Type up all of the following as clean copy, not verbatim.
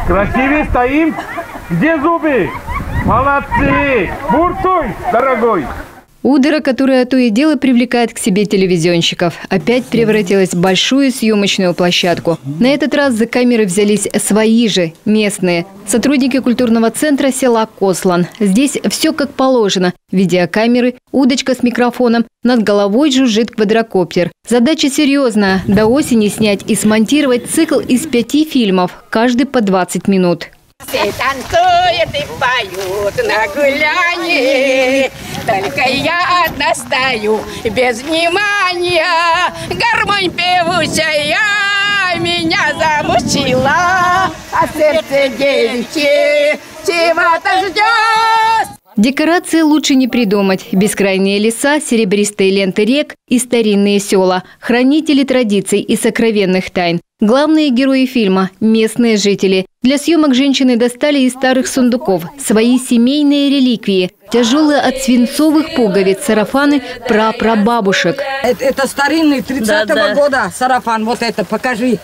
Красивее стоим? Где зубы? Молодцы! Буртуй, дорогой! Удара, которая то и дело привлекает к себе телевизионщиков, опять превратилась в большую съемочную площадку. На этот раз за камеры взялись свои же, местные. Сотрудники культурного центра села Кослан. Здесь все как положено. Видеокамеры, удочка с микрофоном, над головой жужжит квадрокоптер. Задача серьезная – до осени снять и смонтировать цикл из 5 фильмов, каждый по 20 минут. Все танцуют и поют на гуляне, только я одна стою без внимания. Гармонь певучая меня замучила, а сердце девичье чего-то ждет. Декорации лучше не придумать. Бескрайние леса, серебристые ленты рек и старинные села. Хранители традиций и сокровенных тайн. Главные герои фильма – местные жители. Для съемок женщины достали из старых сундуков свои семейные реликвии. Тяжелые от свинцовых пуговиц сарафаны прапрабабушек. Это старинный 30-го года сарафан. Вот это, покажи.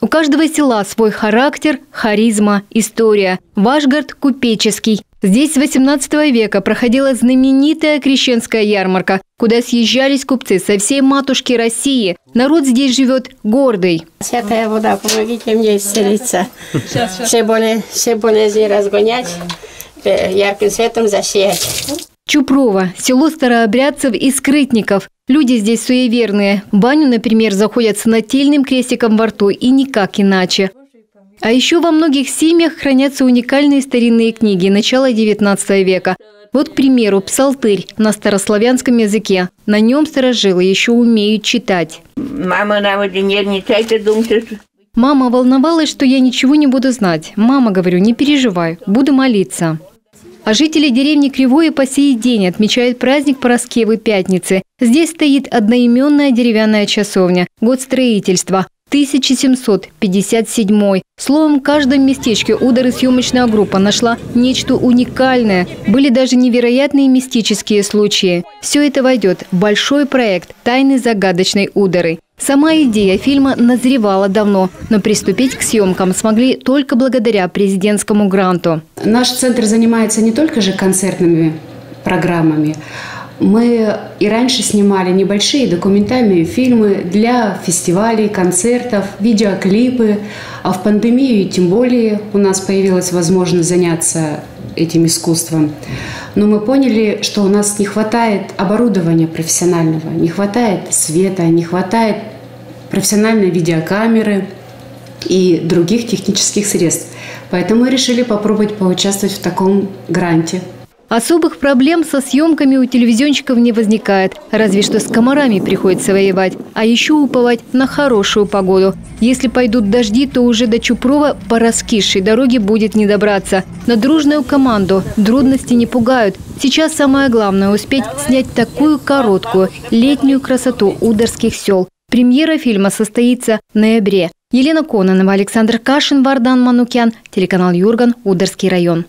У каждого села свой характер, харизма, история. Вашгард – купеческий. Здесь с 18 века проходила знаменитая крещенская ярмарка, куда съезжались купцы со всей матушки России. Народ здесь живет гордый. Святая вода, помогите мне исцелиться. Все болезни разгонять, ярким светом засиять. Чупрово – село старообрядцев и скрытников. Люди здесь суеверные. В баню, например, заходят с нательным крестиком во рту и никак иначе. А еще во многих семьях хранятся уникальные старинные книги начала XIX века. Вот, к примеру, псалтырь на старославянском языке. На нем старожилы еще умеют читать. Мама, не нервничайте, думайте. Мама волновалась, что я ничего не буду знать. Мама, говорю, не переживай, буду молиться. А жители деревни Кривое по сей день отмечают праздник Параскевы Пятницы. Здесь стоит одноименная деревянная часовня. Год строительства – 1757. Словом, в каждом местечке Удары съемочная группа нашла нечто уникальное. Были даже невероятные мистические случаи. Все это войдет в большой проект «Тайны загадочной Удары». Сама идея фильма назревала давно, но приступить к съемкам смогли только благодаря президентскому гранту. Наш центр занимается не только же концертными программами. Мы и раньше снимали небольшие документальные фильмы для фестивалей, концертов, видеоклипы. А в пандемию тем более у нас появилась возможность заняться этим искусством. Но мы поняли, что у нас не хватает оборудования профессионального, не хватает света, не хватает профессиональной видеокамеры и других технических средств. Поэтому мы решили попробовать поучаствовать в таком гранте. Особых проблем со съемками у телевизионщиков не возникает. Разве что с комарами приходится воевать. А еще уповать на хорошую погоду. Если пойдут дожди, то уже до Чупрова по раскисшей дороге будет не добраться. На дружную команду трудности не пугают. Сейчас самое главное – успеть снять такую короткую летнюю красоту ударских сел. Премьера фильма состоится в ноябре. Елена Кононова, Александр Кашин, Вардан Манукян, телеканал Юрган, Ударский район.